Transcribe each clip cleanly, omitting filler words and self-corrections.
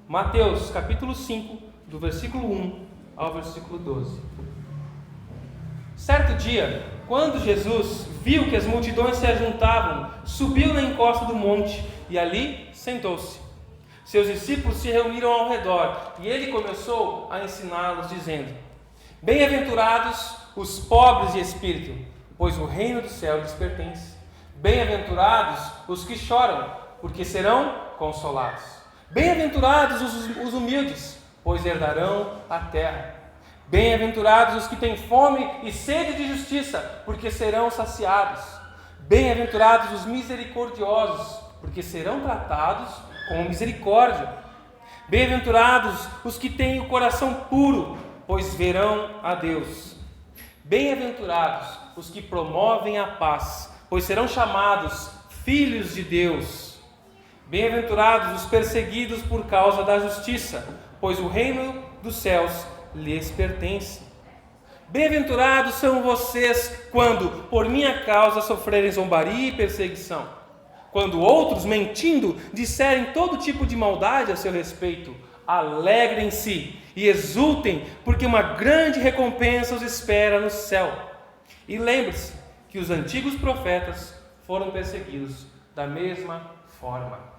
Mateus capítulo 5, do versículo 1 ao versículo 12. Certo dia, quando Jesus viu que as multidões se ajuntavam, subiu na encosta do monte e ali sentou-se. Seus discípulos se reuniram ao redor e ele começou a ensiná-los, dizendo: Bem-aventurados os pobres de espírito, pois o reino do céu lhes pertence. Bem-aventurados os que choram, porque serão consolados. Bem-aventurados os humildes, pois herdarão a terra. Bem-aventurados os que têm fome e sede de justiça, porque serão saciados. Bem-aventurados os misericordiosos, porque serão tratados com misericórdia. Bem-aventurados os que têm o coração puro, pois verão a Deus. Bem-aventurados os que promovem a paz, pois serão chamados filhos de Deus. Bem-aventurados os perseguidos por causa da justiça, pois o reino dos céus lhes pertence. Bem-aventurados são vocês quando, por minha causa, sofrerem zombaria e perseguição. Quando outros, mentindo, disserem todo tipo de maldade a seu respeito, alegrem-se e exultem, porque uma grande recompensa os espera no céu. E lembre-se que os antigos profetas foram perseguidos da mesma forma.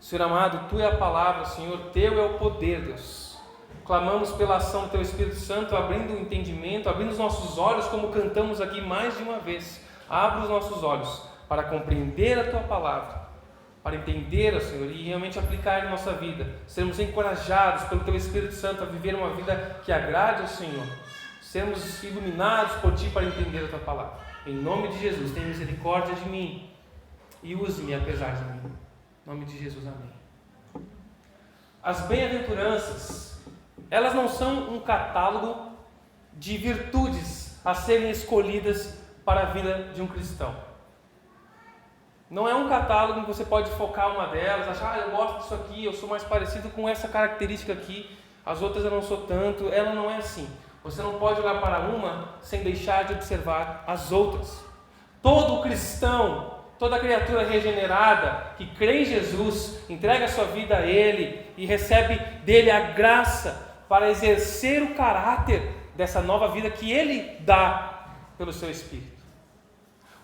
Senhor amado, Tu é a palavra, Senhor, Teu é o poder, Deus. Clamamos pela ação do Teu Espírito Santo, abrindo o entendimento, abrindo os nossos olhos, como cantamos aqui mais de uma vez. Abra os nossos olhos para compreender a Tua palavra, para entender, Senhor, e realmente aplicar em nossa vida. Sermos encorajados pelo Teu Espírito Santo a viver uma vida que agrade ao Senhor. Sermos iluminados por Ti para entender a Tua palavra. Em nome de Jesus, tenha misericórdia de mim e use-me apesar de mim. Em nome de Jesus, amém. As bem-aventuranças, elas não são um catálogo de virtudes a serem escolhidas para a vida de um cristão. Não é um catálogo em que você pode focar uma delas, achar, eu gosto disso aqui, eu sou mais parecido com essa característica aqui, as outras eu não sou tanto. Ela não é assim. Você não pode olhar para uma sem deixar de observar as outras. Todo cristão, toda criatura regenerada que crê em Jesus, entrega a sua vida a Ele e recebe dele a graça para exercer o caráter dessa nova vida que Ele dá pelo seu Espírito.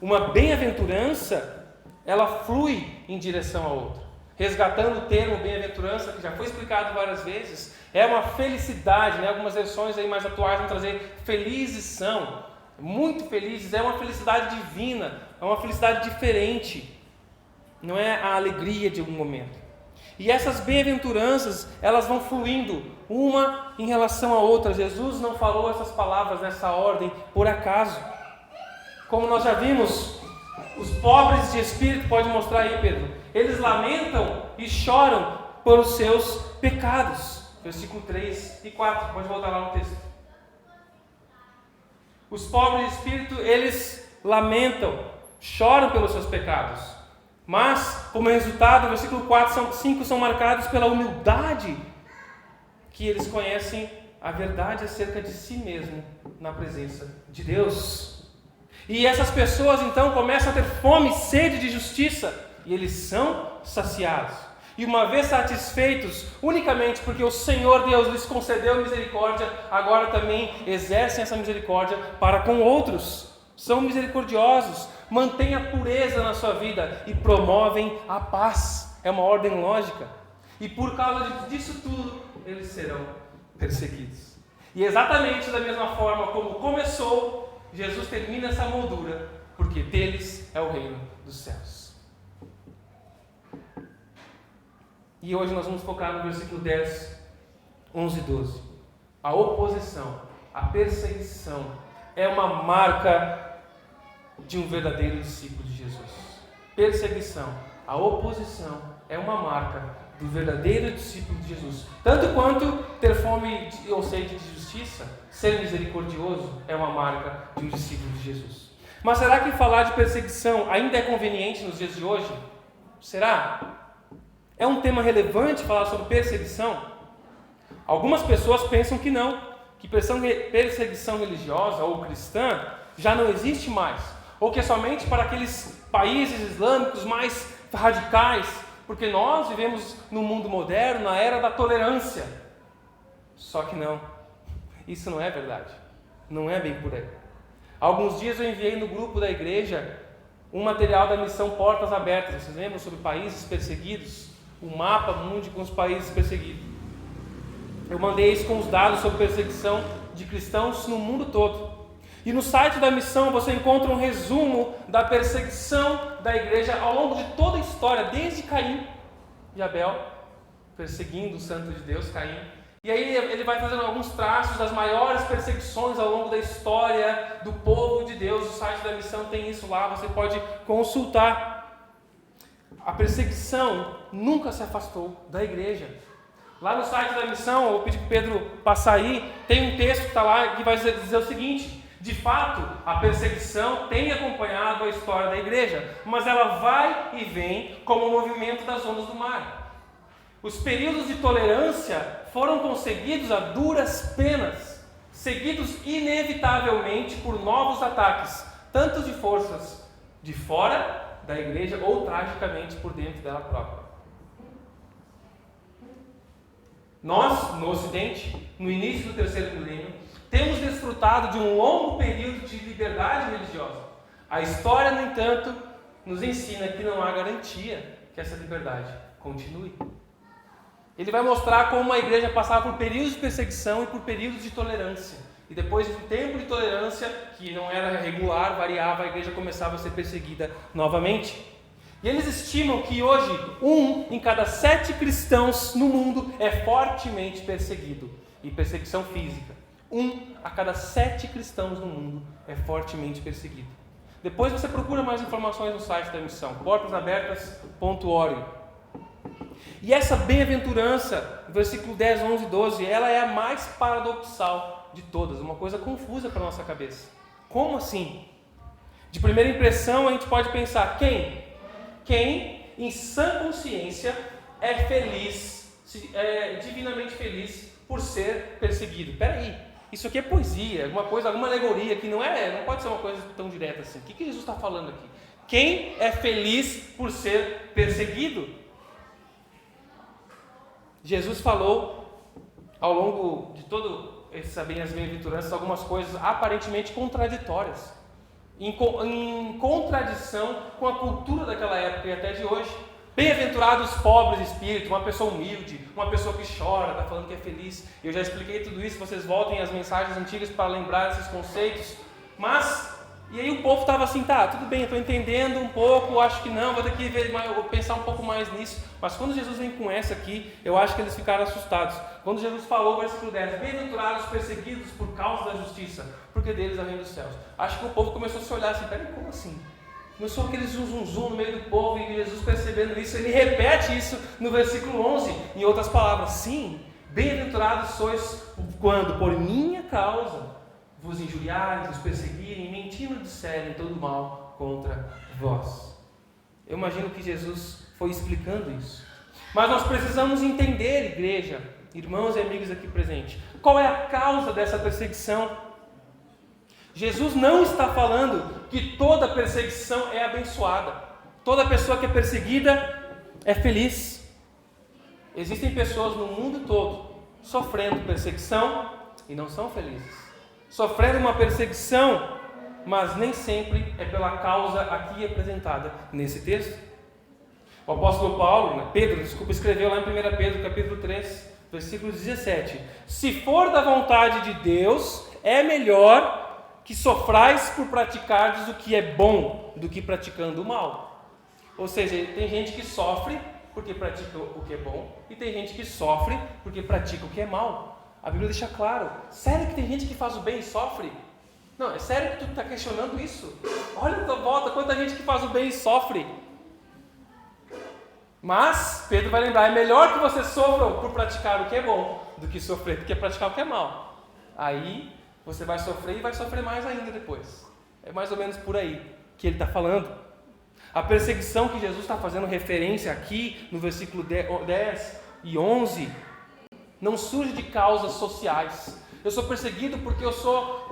Uma bem-aventurança, ela flui em direção a outra. Resgatando o termo bem-aventurança, que já foi explicado várias vezes, é uma felicidade, né? Algumas versões aí mais atuais vão trazer felizes são, muito felizes, é uma felicidade divina, é uma felicidade diferente, não é a alegria de algum momento. E essas bem-aventuranças, elas vão fluindo uma em relação à outra. Jesus não falou essas palavras nessa ordem por acaso. Como nós já vimos, os pobres de espírito, pode mostrar aí, Pedro, eles lamentam e choram por os seus pecados. Versículo 3 e 4, pode voltar lá no texto. Os pobres de espírito, eles lamentam, choram pelos seus pecados. Mas, como resultado, versículo 4 e 5 são marcados pela humildade, que eles conhecem a verdade acerca de si mesmo na presença de Deus. E essas pessoas então começam a ter fome e sede de justiça, e eles são saciados. E uma vez satisfeitos, unicamente porque o Senhor Deus lhes concedeu misericórdia, agora também exercem essa misericórdia para com outros. São misericordiosos, mantêm a pureza na sua vida e promovem a paz. É uma ordem lógica. E por causa disso tudo, eles serão perseguidos. E exatamente da mesma forma como começou, Jesus termina essa moldura, porque deles é o reino dos céus. E hoje nós vamos focar no versículo 10, 11 e 12. A oposição, a perseguição é uma marca de um verdadeiro discípulo de Jesus. Perseguição, a oposição é uma marca do verdadeiro discípulo de Jesus. Tanto quanto ter fome ou sede de justiça, ser misericordioso é uma marca de um discípulo de Jesus. Mas será que falar de perseguição ainda é conveniente nos dias de hoje? Será? É um tema relevante falar sobre perseguição? Algumas pessoas pensam que não, que perseguição religiosa ou cristã já não existe mais, ou que é somente para aqueles países islâmicos mais radicais, porque nós vivemos no mundo moderno, na era da tolerância. Só que não, isso não é verdade, não é bem por aí. Há alguns dias eu enviei no grupo da igreja um material da missão Portas Abertas. Vocês lembram sobre países perseguidos? O mapa mundi com os países perseguidos. Eu mandei isso com os dados sobre perseguição de cristãos no mundo todo. E no site da missão você encontra um resumo da perseguição da igreja ao longo de toda a história, desde Caim e Abel, perseguindo o santo de Deus, Caim. E aí ele vai fazendo alguns traços das maiores perseguições ao longo da história do povo de Deus. O site da missão tem isso lá, você pode consultar. A perseguição nunca se afastou da igreja. Lá no site da missão, eu vou pedir para o Pedro passar aí, tem um texto que está lá que vai dizer o seguinte: de fato, a perseguição tem acompanhado a história da igreja, mas ela vai e vem como o movimento das ondas do mar. Os períodos de tolerância foram conseguidos a duras penas, seguidos inevitavelmente por novos ataques, tanto de forças de fora da igreja ou tragicamente por dentro dela própria. Nós, no Ocidente, no início do terceiro milênio, temos desfrutado de um longo período de liberdade religiosa. A história, no entanto, nos ensina que não há garantia que essa liberdade continue. Ele vai mostrar como a igreja passava por períodos de perseguição e por períodos de tolerância. E depois de um tempo de tolerância, que não era regular, variava, a igreja começava a ser perseguida novamente. E eles estimam que hoje 1 em cada 7 cristãos no mundo é fortemente perseguido. E perseguição física. 1 a cada 7 cristãos no mundo é fortemente perseguido. Depois você procura mais informações no site da missão, portasabertas.org. E essa bem-aventurança, versículo 10, 11 e 12, ela é a mais paradoxal de todas, uma coisa confusa para a nossa cabeça. Como assim? De primeira impressão a gente pode pensar, quem em sã consciência é feliz, é divinamente feliz por ser perseguido? Peraí, isso aqui é poesia, alguma alegoria que não pode ser uma coisa tão direta assim. O que Jesus está falando aqui? Quem é feliz por ser perseguido? Jesus falou ao longo de todo as bem-aventuranças algumas coisas aparentemente contraditórias, em contradição com a cultura daquela época e até de hoje. Bem-aventurados os pobres de espírito, uma pessoa humilde, uma pessoa que chora, está falando que é feliz. Eu já expliquei tudo isso, vocês voltem às mensagens antigas para lembrar esses conceitos. E aí o povo estava assim, tá, tudo bem, eu estou entendendo um pouco, acho que não, vou ter que pensar um pouco mais nisso. Mas quando Jesus vem com essa aqui, eu acho que eles ficaram assustados. Quando Jesus falou, versículo 10, bem-aventurados os perseguidos por causa da justiça, porque deles é o reino dos céus. Acho que o povo começou a se olhar assim, peraí, como assim? Começou aquele zum no meio do povo, e Jesus percebendo isso, ele repete isso no versículo 11, em outras palavras, sim, bem-aventurados sois quando por minha causa vos injuriarem, vos perseguirem, mentindo disserem todo mal contra vós. Eu imagino que Jesus foi explicando isso. Mas nós precisamos entender, igreja, irmãos e amigos aqui presentes, qual é a causa dessa perseguição. Jesus não está falando que toda perseguição é abençoada. Toda pessoa que é perseguida é feliz. Existem pessoas no mundo todo sofrendo perseguição e não são felizes. Sofrendo uma perseguição, mas nem sempre é pela causa aqui apresentada nesse texto. O apóstolo Pedro, escreveu lá em 1 Pedro, capítulo 3, versículo 17. Se for da vontade de Deus, é melhor que sofrais por praticardes o que é bom, do que praticando o mal. Ou seja, tem gente que sofre porque pratica o que é bom, e tem gente que sofre porque pratica o que é mal. A Bíblia deixa claro. Sério que tem gente que faz o bem e sofre? Não, é sério que tu está questionando isso? Olha a tua volta, quanta gente que faz o bem e sofre. Mas, Pedro vai lembrar, é melhor que vocês sofram por praticar o que é bom, do que sofrer porque praticar o que é mal. Aí, você vai sofrer e vai sofrer mais ainda depois. É mais ou menos por aí que ele está falando. A perseguição que Jesus está fazendo referência aqui, no versículo 10 e 11, não surge de causas sociais. Eu sou perseguido porque eu sou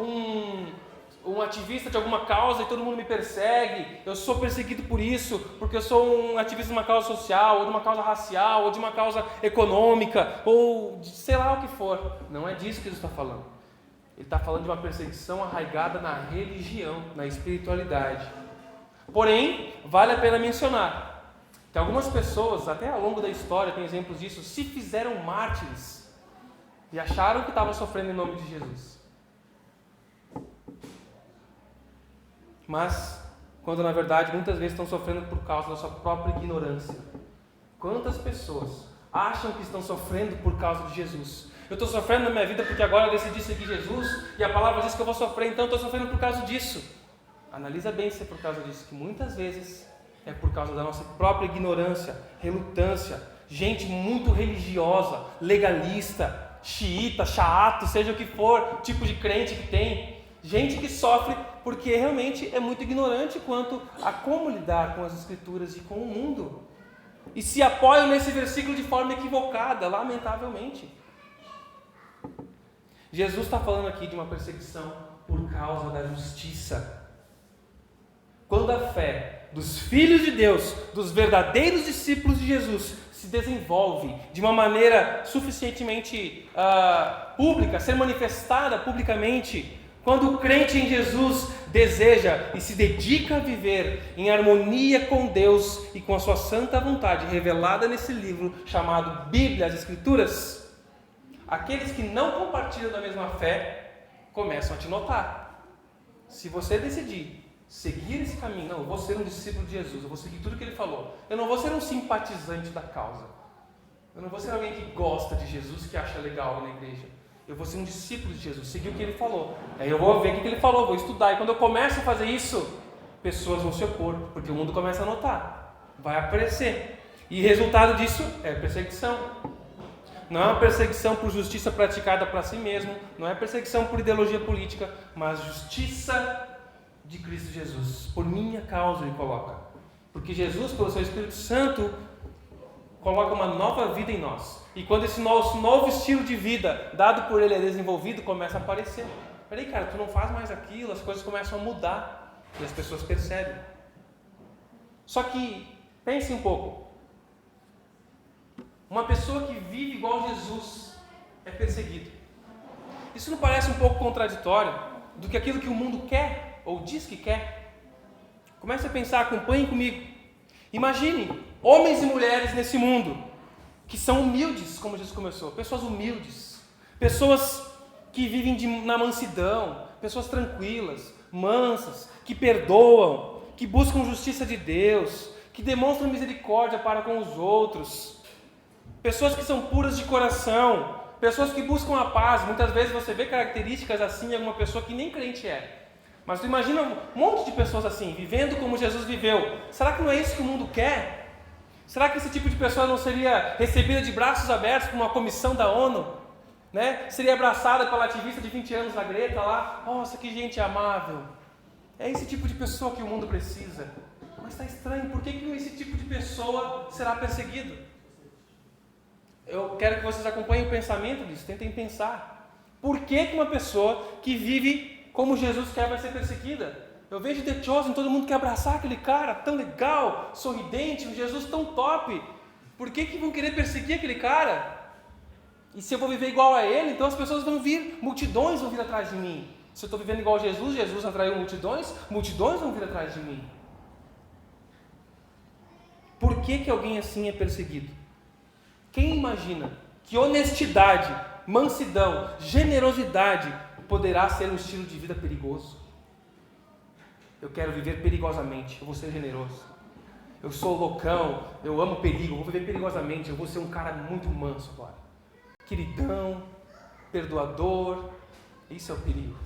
um ativista de alguma causa e todo mundo me persegue, eu sou perseguido por isso, porque eu sou um ativista de uma causa social, ou de uma causa racial, ou de uma causa econômica, ou de sei lá o que for. Não é disso que Jesus está falando. Ele está falando de uma perseguição arraigada na religião, na espiritualidade. Porém, vale a pena mencionar que algumas pessoas, até ao longo da história, tem exemplos disso, se fizeram mártires e acharam que estavam sofrendo em nome de Jesus. Mas, quando na verdade muitas vezes estão sofrendo por causa da sua própria ignorância. Quantas pessoas acham que estão sofrendo por causa de Jesus? Eu estou sofrendo na minha vida porque agora eu decidi seguir Jesus e a palavra diz que eu vou sofrer, então eu estou sofrendo por causa disso. Analisa bem se é por causa disso, que muitas vezes é por causa da nossa própria ignorância, relutância, gente muito religiosa, legalista, xiita, chato, seja o que for, tipo de crente que tem. Gente que sofre porque realmente é muito ignorante quanto a como lidar com as Escrituras e com o mundo. E se apoiam nesse versículo de forma equivocada, lamentavelmente. Jesus está falando aqui de uma perseguição por causa da justiça. Quando a fé dos filhos de Deus, dos verdadeiros discípulos de Jesus, se desenvolve de uma maneira suficientemente pública, ser manifestada publicamente, quando o crente em Jesus deseja e se dedica a viver em harmonia com Deus e com a sua santa vontade revelada nesse livro chamado Bíblia, as Escrituras, aqueles que não compartilham da mesma fé começam a te notar. Se você decidir seguir esse caminho, não, eu vou ser um discípulo de Jesus, eu vou seguir tudo que ele falou, eu não vou ser um simpatizante da causa, eu não vou ser alguém que gosta de Jesus, que acha legal na igreja. Eu vou ser um discípulo de Jesus, seguir o que ele falou. Aí eu vou ver o que ele falou, vou estudar. E quando eu começo a fazer isso, pessoas vão se opor, porque o mundo começa a notar. Vai aparecer. E resultado disso é perseguição. Não é uma perseguição por justiça praticada para si mesmo, não é perseguição por ideologia política, mas justiça de Cristo Jesus. Por minha causa ele coloca. Porque Jesus, pelo seu Espírito Santo, coloca uma nova vida em nós. E quando esse nosso novo estilo de vida, dado por ele, é desenvolvido, começa a aparecer. Peraí, cara, tu não faz mais aquilo, as coisas começam a mudar. E as pessoas percebem. Só que, pense um pouco. Uma pessoa que vive igual Jesus é perseguida. Isso não parece um pouco contraditório do que aquilo que o mundo quer, ou diz que quer? Comece a pensar, acompanhe comigo. Imagine homens e mulheres nesse mundo que são humildes, como Jesus começou, pessoas humildes, pessoas que vivem na mansidão, pessoas tranquilas, mansas, que perdoam, que buscam justiça de Deus, que demonstram misericórdia para com os outros, pessoas que são puras de coração, pessoas que buscam a paz. Muitas vezes você vê características assim em alguma pessoa que nem crente é, mas tu imagina um monte de pessoas assim, vivendo como Jesus viveu. Será que não é isso que o mundo quer? Será que esse tipo de pessoa não seria recebida de braços abertos por uma comissão da ONU? Né? Seria abraçada pela ativista de 20 anos, a Greta, lá. Nossa, que gente amável. É esse tipo de pessoa que o mundo precisa. Mas está estranho, por que esse tipo de pessoa será perseguido? Eu quero que vocês acompanhem o pensamento disso, tentem pensar. Por que uma pessoa que vive como Jesus quer vai ser perseguida? Eu vejo The Chosen, todo mundo quer abraçar aquele cara tão legal, sorridente, um Jesus tão top. Por que vão querer perseguir aquele cara? E se eu vou viver igual a ele, então as pessoas vão vir, multidões vão vir atrás de mim. Se eu estou vivendo igual a Jesus, Jesus atraiu multidões, multidões vão vir atrás de mim. Por que alguém assim é perseguido? Quem imagina que honestidade, mansidão, generosidade poderá ser um estilo de vida perigoso? Eu quero viver perigosamente, eu vou ser generoso. Eu sou loucão, eu amo perigo, eu vou viver perigosamente, eu vou ser um cara muito manso agora. Queridão, perdoador, isso é o perigo.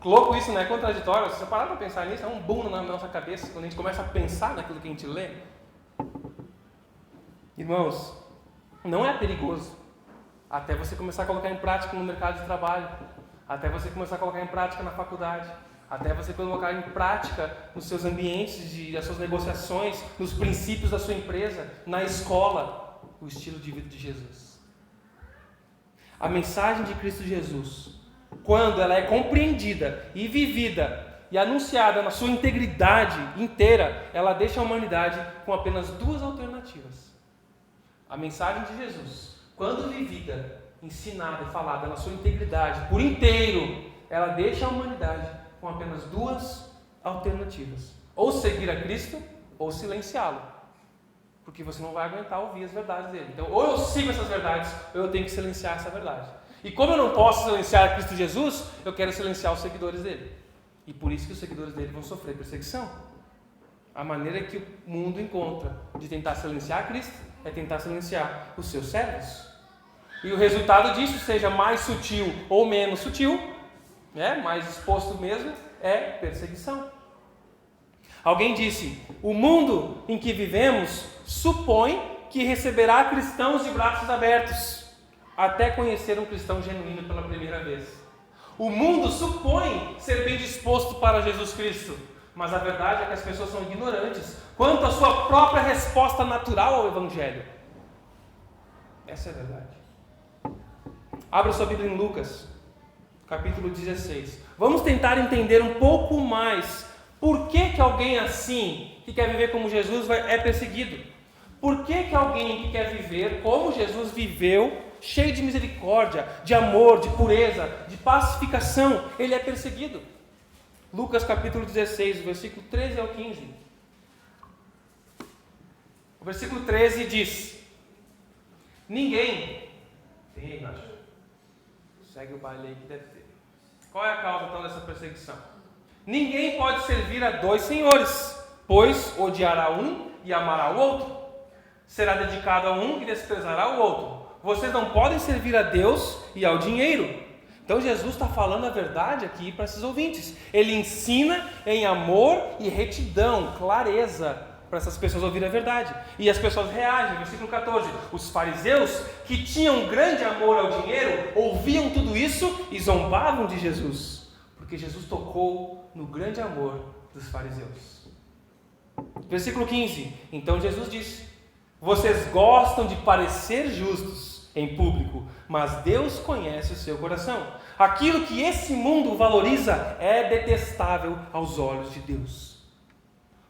Louco isso, não é contraditório? Se você parar para pensar nisso, é um boom na nossa cabeça, quando a gente começa a pensar naquilo que a gente lê. Irmãos, não é perigoso até você começar a colocar em prática no mercado de trabalho, até você começar a colocar em prática na faculdade, até você colocar em prática nos seus ambientes, das suas negociações, nos princípios da sua empresa, na escola, o estilo de vida de Jesus. A mensagem de Cristo Jesus quando ela é compreendida e vivida e anunciada na sua integridade inteira, ela deixa a humanidade com apenas duas alternativas. A mensagem de Jesus, quando vivida, ensinada e falada na sua integridade por inteiro, ela deixa a humanidade com apenas duas alternativas: ou seguir a Cristo ou silenciá-lo, porque você não vai aguentar ouvir as verdades dele. Então, ou eu sigo essas verdades, ou eu tenho que silenciar essa verdade. E como eu não posso silenciar Cristo Jesus, eu quero silenciar os seguidores dele. E por isso que os seguidores dele vão sofrer perseguição. A maneira que o mundo encontra de tentar silenciar Cristo é tentar silenciar os seus servos. E o resultado disso, seja mais sutil ou menos sutil, mais exposto mesmo, é perseguição. Alguém disse: o mundo em que vivemos supõe que receberá cristãos de braços abertos, até conhecer um cristão genuíno pela primeira vez. O mundo supõe ser bem disposto para Jesus Cristo, mas a verdade é que as pessoas são ignorantes quanto à sua própria resposta natural ao Evangelho. Essa é a verdade. Abra sua Bíblia em Lucas, capítulo 16. Vamos tentar entender um pouco mais por que alguém assim, que quer viver como Jesus, é perseguido. Por que alguém que quer viver como Jesus viveu, cheio de misericórdia, de amor, de pureza, de pacificação, ele é perseguido? Lucas capítulo 16, versículo 13 ao 15. O versículo 13 diz: ninguém... Tem aí, Nath? Segue o baile aí que deve ter. Qual é a causa então dessa perseguição? Ninguém pode servir a dois senhores, pois odiará um e amará o outro. Será dedicado a um e desprezará o outro. Vocês não podem servir a Deus e ao dinheiro. Então Jesus está falando a verdade aqui para esses ouvintes. Ele ensina em amor e retidão, clareza, para essas pessoas ouvirem a verdade. E as pessoas reagem. Versículo 14. Os fariseus, que tinham grande amor ao dinheiro, ouviam tudo isso e zombavam de Jesus, porque Jesus tocou no grande amor dos fariseus. Versículo 15. Então Jesus disse: vocês gostam de parecer justos em público, mas Deus conhece o seu coração. Aquilo que esse mundo valoriza é detestável aos olhos de Deus.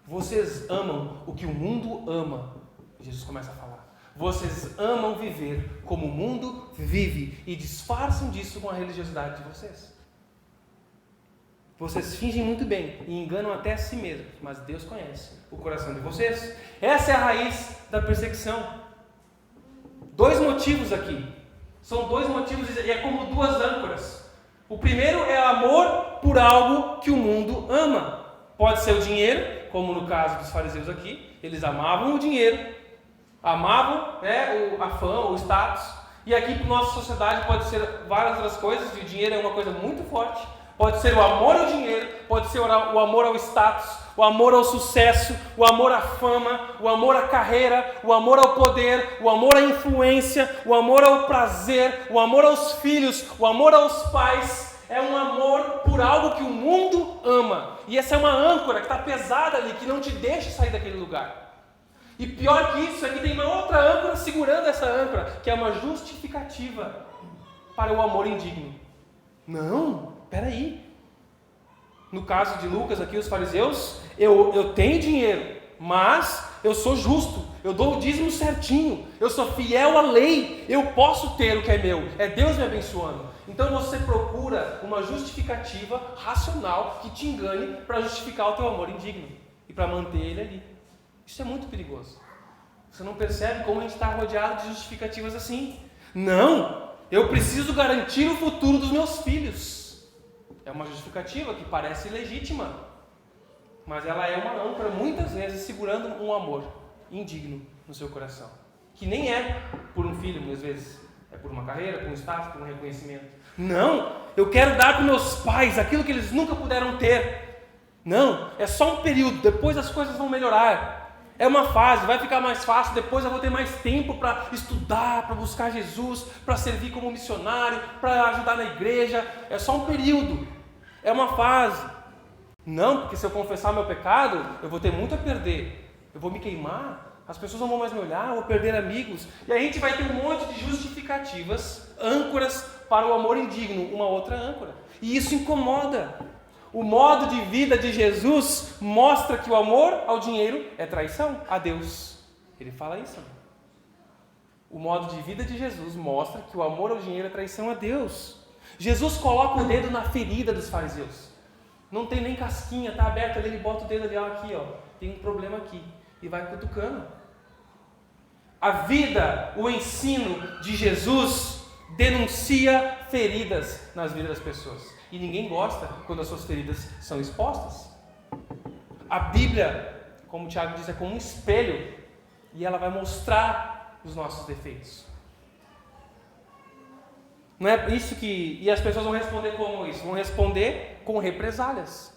Vocês amam o que o mundo ama. Jesus começa a falar. Vocês amam viver como o mundo vive e disfarçam disso com a religiosidade de vocês. Vocês fingem muito bem e enganam até a si mesmos, mas Deus conhece o coração de vocês. Essa é a raiz da perseguição. Dois motivos aqui. São dois motivos e é como duas âncoras. O primeiro é amor por algo que o mundo ama. Pode ser o dinheiro, como no caso dos fariseus aqui. Eles amavam o dinheiro, amavam a fama, o status. E aqui para a nossa sociedade pode ser várias outras coisas. O dinheiro é uma coisa muito forte. Pode ser o amor ao dinheiro, pode ser o amor ao status, o amor ao sucesso, o amor à fama, o amor à carreira, o amor ao poder, o amor à influência, o amor ao prazer, o amor aos filhos, o amor aos pais. É um amor por algo que o mundo ama. E essa é uma âncora que está pesada ali, que não te deixa sair daquele lugar. E pior que isso, aqui tem uma outra âncora segurando essa âncora, que é uma justificativa para o amor indigno. Não, peraí. No caso de Lucas aqui, os fariseus, eu tenho dinheiro, mas eu sou justo, eu dou o dízimo certinho, eu sou fiel à lei, eu posso ter o que é meu, é Deus me abençoando. Então você procura uma justificativa racional que te engane para justificar o teu amor indigno e para manter ele ali. Isso é muito perigoso. Você não percebe como a gente está rodeado de justificativas assim. Não, eu preciso garantir o futuro dos meus filhos. É uma justificativa que parece legítima, mas ela é uma âncora muitas vezes segurando um amor indigno no seu coração, que nem é por um filho, muitas vezes é por uma carreira, por um status, por um reconhecimento. Não, eu quero dar para meus pais aquilo que eles nunca puderam ter. Não, é só um período, depois as coisas vão melhorar. É uma fase, vai ficar mais fácil, depois eu vou ter mais tempo para estudar, para buscar Jesus, para servir como missionário, para ajudar na igreja. É só um período, é uma fase. Não, porque se eu confessar meu pecado, eu vou ter muito a perder. Eu vou me queimar, as pessoas não vão mais me olhar, eu vou perder amigos. E aí a gente vai ter um monte de justificativas, âncoras para o amor indigno, uma outra âncora. E isso incomoda. O modo de vida de Jesus mostra que o amor ao dinheiro é traição a Deus. Ele fala isso. O modo de vida de Jesus mostra que o amor ao dinheiro é traição a Deus. Jesus coloca o dedo na ferida dos fariseus. Não tem nem casquinha, está aberto ali, ele bota o dedo ali, ó, aqui, ó, tem um problema aqui. E vai cutucando. A vida, o ensino de Jesus denuncia feridas nas vidas das pessoas. E ninguém gosta quando as suas feridas são expostas. A Bíblia, como o Tiago diz, é como um espelho. E ela vai mostrar os nossos defeitos. Não é isso que... E as pessoas vão responder como isso? Vão responder com represálias,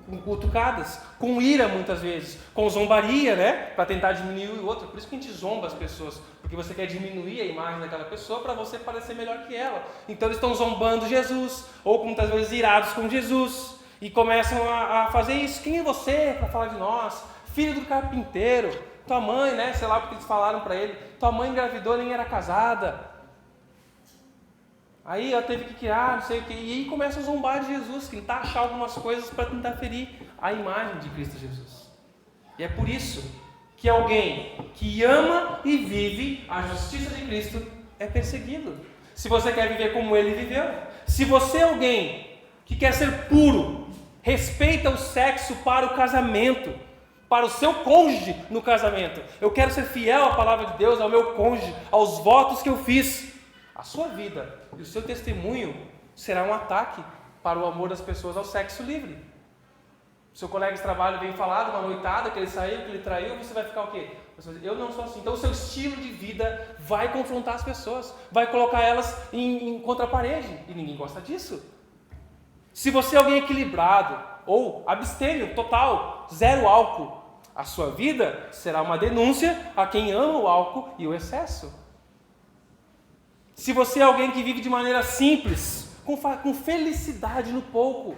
com cutucadas, com ira muitas vezes, com zombaria, né? Para tentar diminuir o outro. Por isso que a gente zomba as pessoas, porque você quer diminuir a imagem daquela pessoa para você parecer melhor que ela. Então eles estão zombando Jesus, ou muitas vezes irados com Jesus, e começam a fazer isso. Quem é você para falar de nós? Filho do carpinteiro, tua mãe, né? Sei lá porque eles falaram para ele, tua mãe engravidou, nem era casada. Aí ela teve que criar, não sei o que, e aí começa a zombar de Jesus, tentar achar algumas coisas para tentar ferir a imagem de Cristo Jesus. E é por isso que alguém que ama e vive a justiça de Cristo é perseguido. Se você quer viver como ele viveu, se você é alguém que quer ser puro, respeita o sexo para o casamento, para o seu cônjuge no casamento. Eu quero ser fiel à palavra de Deus, ao meu cônjuge, aos votos que eu fiz. A sua vida e o seu testemunho será um ataque para o amor das pessoas ao sexo livre. Seu colega de trabalho vem falar de uma noitada, que ele saiu, que ele traiu, você vai ficar o quê? Você vai dizer, eu não sou assim. Então o seu estilo de vida vai confrontar as pessoas, vai colocar elas em contra a parede, e ninguém gosta disso. Se você é alguém equilibrado, ou abstêmio total, zero álcool, a sua vida será uma denúncia a quem ama o álcool e o excesso. Se você é alguém que vive de maneira simples, com felicidade no pouco,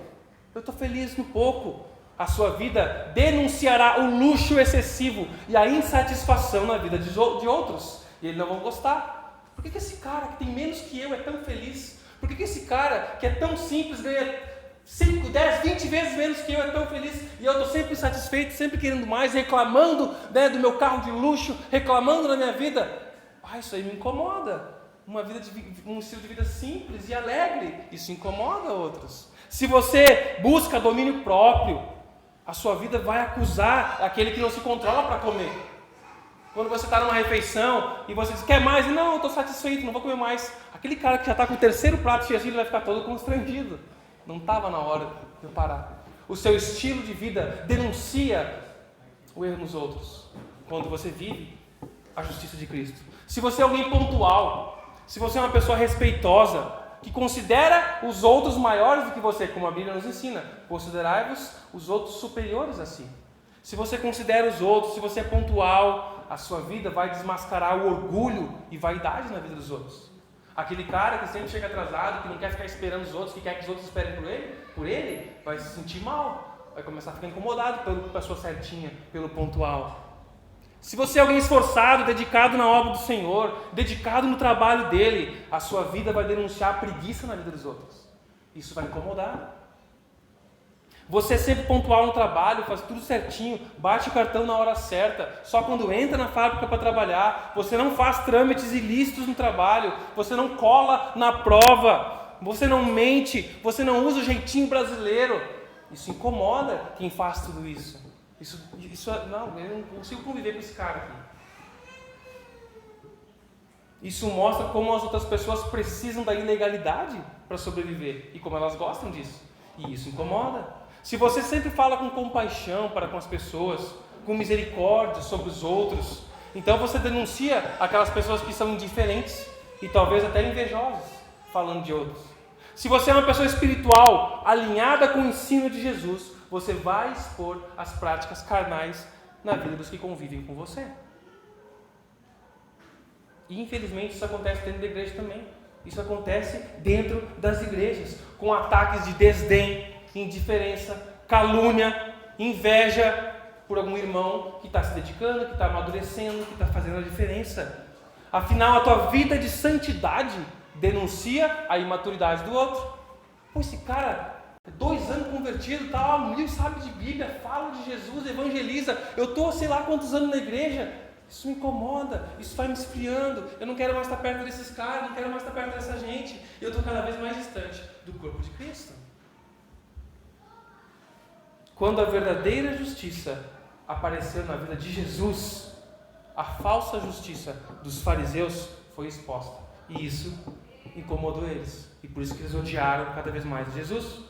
eu estou feliz no pouco, a sua vida denunciará o luxo excessivo e a insatisfação na vida de outros. E eles não vão gostar. Por que esse cara que tem menos que eu é tão feliz? Por que esse cara que é tão simples ganha 5, 10, 20 vezes menos que eu é tão feliz? E eu estou sempre insatisfeito, sempre querendo mais, reclamando, né, do meu carro de luxo, reclamando da minha vida. Isso aí me incomoda. Um estilo de vida simples e alegre, isso incomoda outros. Se você busca domínio próprio, a sua vida vai acusar aquele que não se controla para comer. Quando você está numa refeição e você diz, quer mais? Não, eu estou satisfeito, não vou comer mais. Aquele cara que já está com o terceiro prato cheio, ele vai ficar todo constrangido. Não estava na hora de eu parar. O seu estilo de vida denuncia o erro nos outros, quando você vive a justiça de Cristo. Se você é alguém pontual, se você é uma pessoa respeitosa, que considera os outros maiores do que você, como a Bíblia nos ensina, considerai-vos os outros superiores a si. Se você considera os outros, se você é pontual, a sua vida vai desmascarar o orgulho e vaidade na vida dos outros. Aquele cara que sempre chega atrasado, que não quer ficar esperando os outros, que quer que os outros esperem por ele, vai se sentir mal, vai começar a ficar incomodado pela pessoa certinha, pelo pontual. Se você é alguém esforçado, dedicado na obra do Senhor, dedicado no trabalho dele, a sua vida vai denunciar a preguiça na vida dos outros. Isso vai incomodar. Você é sempre pontual no trabalho, faz tudo certinho, bate o cartão na hora certa, só quando entra na fábrica para trabalhar, você não faz trâmites ilícitos no trabalho, você não cola na prova, você não mente, você não usa o jeitinho brasileiro. Isso incomoda quem faz tudo isso. Não, eu não consigo conviver com esse cara aqui. Isso mostra como as outras pessoas precisam da ilegalidade para sobreviver e como elas gostam disso. E isso incomoda. Se você sempre fala com compaixão para com as pessoas, com misericórdia sobre os outros, então você denuncia aquelas pessoas que são indiferentes e talvez até invejosas, falando de outros. Se você é uma pessoa espiritual, alinhada com o ensino de Jesus, você vai expor as práticas carnais na vida dos que convivem com você. E infelizmente isso acontece dentro da igreja também. Isso acontece dentro das igrejas, com ataques de desdém, indiferença, calúnia, inveja, por algum irmão que está se dedicando, que está amadurecendo, que está fazendo a diferença. Afinal, a tua vida de santidade denuncia a imaturidade do outro. Pô, esse cara, 2 anos convertido, tá, 1000 sabe de Bíblia, fala de Jesus, evangeliza. Eu estou sei lá quantos anos na igreja. Isso me incomoda, isso vai me esfriando. Eu não quero mais estar perto desses caras, não quero mais estar perto dessa gente. Eu estou cada vez mais distante do corpo de Cristo. Quando a verdadeira justiça apareceu na vida de Jesus, a falsa justiça dos fariseus foi exposta. E isso incomodou eles. E por isso que eles odiaram cada vez mais Jesus.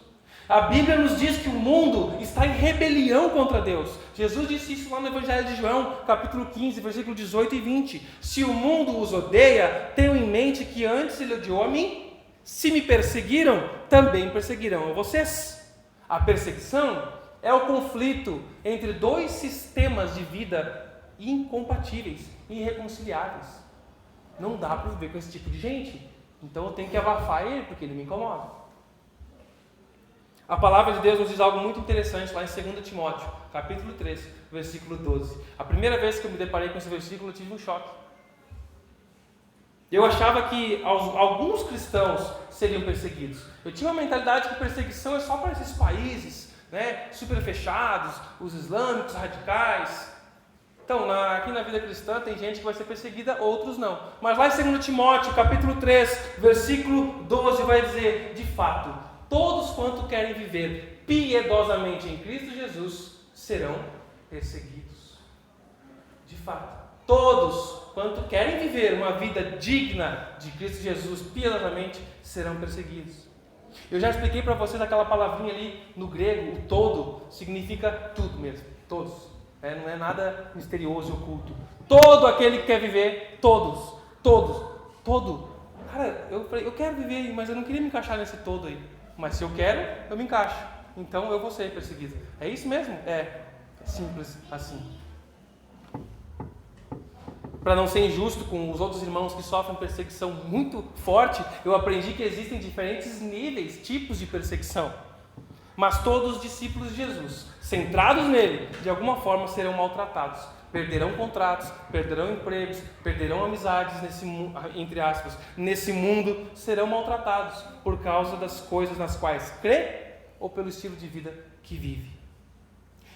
A Bíblia nos diz que o mundo está em rebelião contra Deus. Jesus disse isso lá no Evangelho de João, capítulo 15, versículo 18 e 20. Se o mundo os odeia, tenham em mente que antes ele odiou a mim. Se me perseguiram, também perseguirão a vocês. A perseguição é o conflito entre 2 sistemas de vida incompatíveis, irreconciliáveis. Não dá para viver com esse tipo de gente. Então eu tenho que abafar ele, porque ele me incomoda. A palavra de Deus nos diz algo muito interessante lá em 2 Timóteo, capítulo 3, versículo 12. A primeira vez que eu me deparei com esse versículo, eu tive um choque. Eu achava que alguns cristãos seriam perseguidos. Eu tinha uma mentalidade que perseguição é só para esses países, né, super fechados, os islâmicos, radicais. Então, aqui na vida cristã tem gente que vai ser perseguida, outros não. Mas lá em 2 Timóteo, capítulo 3, versículo 12, vai dizer: de fato, todos quanto querem viver piedosamente em Cristo Jesus serão perseguidos. De fato, todos quanto querem viver uma vida digna de Cristo Jesus piedosamente serão perseguidos. Eu já expliquei para vocês aquela palavrinha ali no grego, o todo, significa tudo mesmo, todos. Não é nada misterioso e oculto. Todo aquele que quer viver, todo. Cara, eu quero viver, mas eu não queria me encaixar nesse todo aí. Mas se eu quero, eu me encaixo. Então eu vou ser perseguido. É isso mesmo? É simples assim. Para não ser injusto com os outros irmãos que sofrem perseguição muito forte, eu aprendi que existem diferentes níveis, tipos de perseguição. Mas todos os discípulos de Jesus, centrados nele, de alguma forma serão maltratados. Perderão contratos, perderão empregos, perderão amizades, entre aspas, nesse mundo serão maltratados por causa das coisas nas quais crê ou pelo estilo de vida que vive.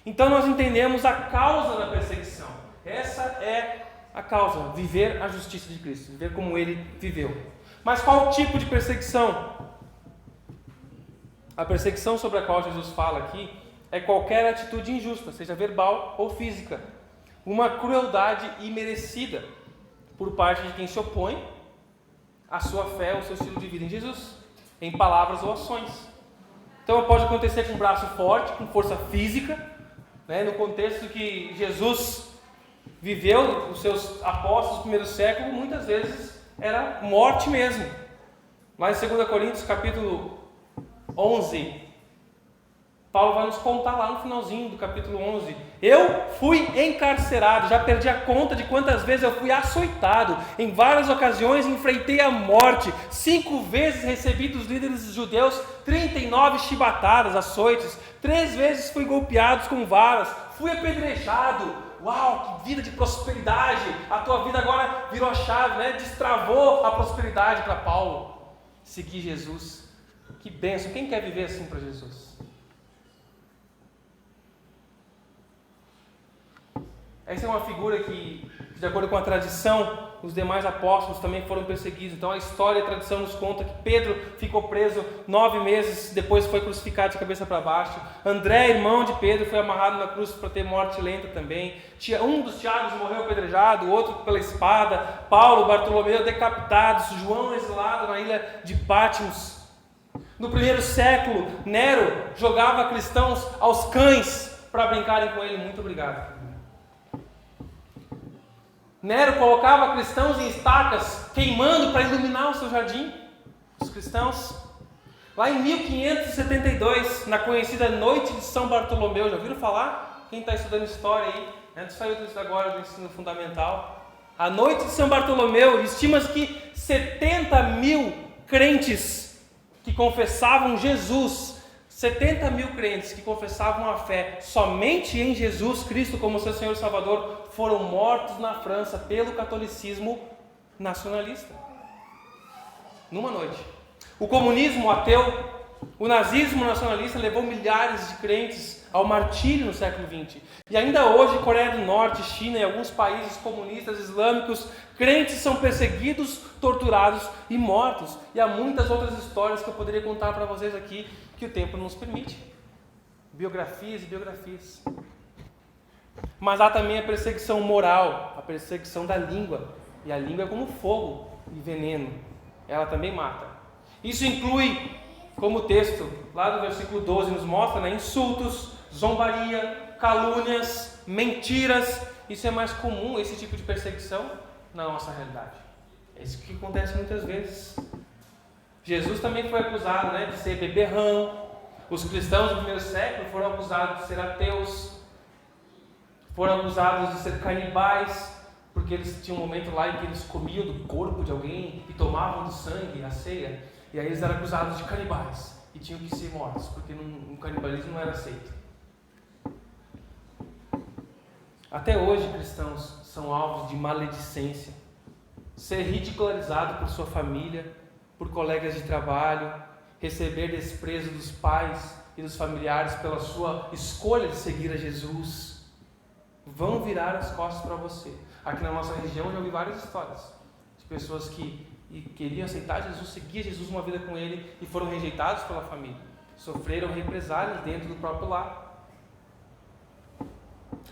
Então nós entendemos a causa da perseguição. Essa é a causa, viver a justiça de Cristo, viver como ele viveu. Mas qual tipo de perseguição? A perseguição sobre a qual Jesus fala aqui é qualquer atitude injusta, seja verbal ou física. Uma crueldade imerecida por parte de quem se opõe à sua fé ou ao seu estilo de vida em Jesus, em palavras ou ações. Então pode acontecer com um braço forte, com força física, né, no contexto que Jesus viveu, os seus apóstolos do primeiro século, muitas vezes era morte mesmo. Lá em 2 Coríntios capítulo 11, Paulo vai nos contar lá no finalzinho do capítulo 11. Eu fui encarcerado, já perdi a conta de quantas vezes eu fui açoitado. Em várias ocasiões enfrentei a morte. 5 vezes recebi dos líderes judeus 39 chibatadas, açoites. 3 vezes fui golpeado com varas. Fui apedrejado. Uau, que vida de prosperidade. A tua vida agora virou a chave, né? Destravou a prosperidade para Paulo. Seguir Jesus. Que bênção. Quem quer viver assim para Jesus? Essa é uma figura que, de acordo com a tradição, os demais apóstolos também foram perseguidos. Então a história e a tradição nos conta que Pedro ficou preso 9 meses, depois foi crucificado de cabeça para baixo. André, irmão de Pedro, foi amarrado na cruz para ter morte lenta também. Um dos Tiagos morreu apedrejado, o outro pela espada. Paulo, Bartolomeu decapitados. João exilado na ilha de Patmos. No primeiro século, Nero jogava cristãos aos cães para brincarem com ele. Muito obrigado. Nero colocava cristãos em estacas, queimando para iluminar o seu jardim. Os cristãos. Lá em 1572, na conhecida Noite de São Bartolomeu, já ouviram falar? Quem está estudando história aí, né? Saiu disso agora do ensino fundamental. A Noite de São Bartolomeu, estima-se que 70 mil crentes que confessavam Jesus 70 mil crentes que confessavam a fé somente em Jesus Cristo como seu Senhor e Salvador foram mortos na França pelo catolicismo nacionalista. Numa noite. O comunismo ateu, o nazismo nacionalista levou milhares de crentes ao martírio no século XX. E ainda hoje, Coreia do Norte, China e alguns países comunistas islâmicos, crentes são perseguidos, torturados e mortos. E há muitas outras histórias que eu poderia contar para vocês aqui, que o tempo não nos permite. Biografias e biografias. Mas há também a perseguição moral, a perseguição da língua. E a língua é como fogo e veneno. Ela também mata. Isso inclui, como o texto lá do versículo 12 nos mostra, insultos, zombaria, calúnias, mentiras. Isso é mais comum, esse tipo de perseguição, na nossa realidade. É isso que acontece muitas vezes. Jesus também foi acusado de ser beberrão. Os cristãos do primeiro século foram acusados de ser ateus, foram acusados de ser canibais, porque eles tinham um momento lá em que eles comiam do corpo de alguém e tomavam do sangue, a ceia, e aí eles eram acusados de canibais e tinham que ser mortos, porque o canibalismo não era aceito. Até hoje, cristãos são alvos de maledicência, ser ridicularizado por sua família, por colegas de trabalho, receber desprezo dos pais e dos familiares pela sua escolha de seguir a Jesus. Vão virar as costas para você. Aqui na nossa região eu já ouvi várias histórias de pessoas que queriam aceitar Jesus, seguir Jesus, uma vida com Ele, e foram rejeitados pela família. Sofreram represálias dentro do próprio lar.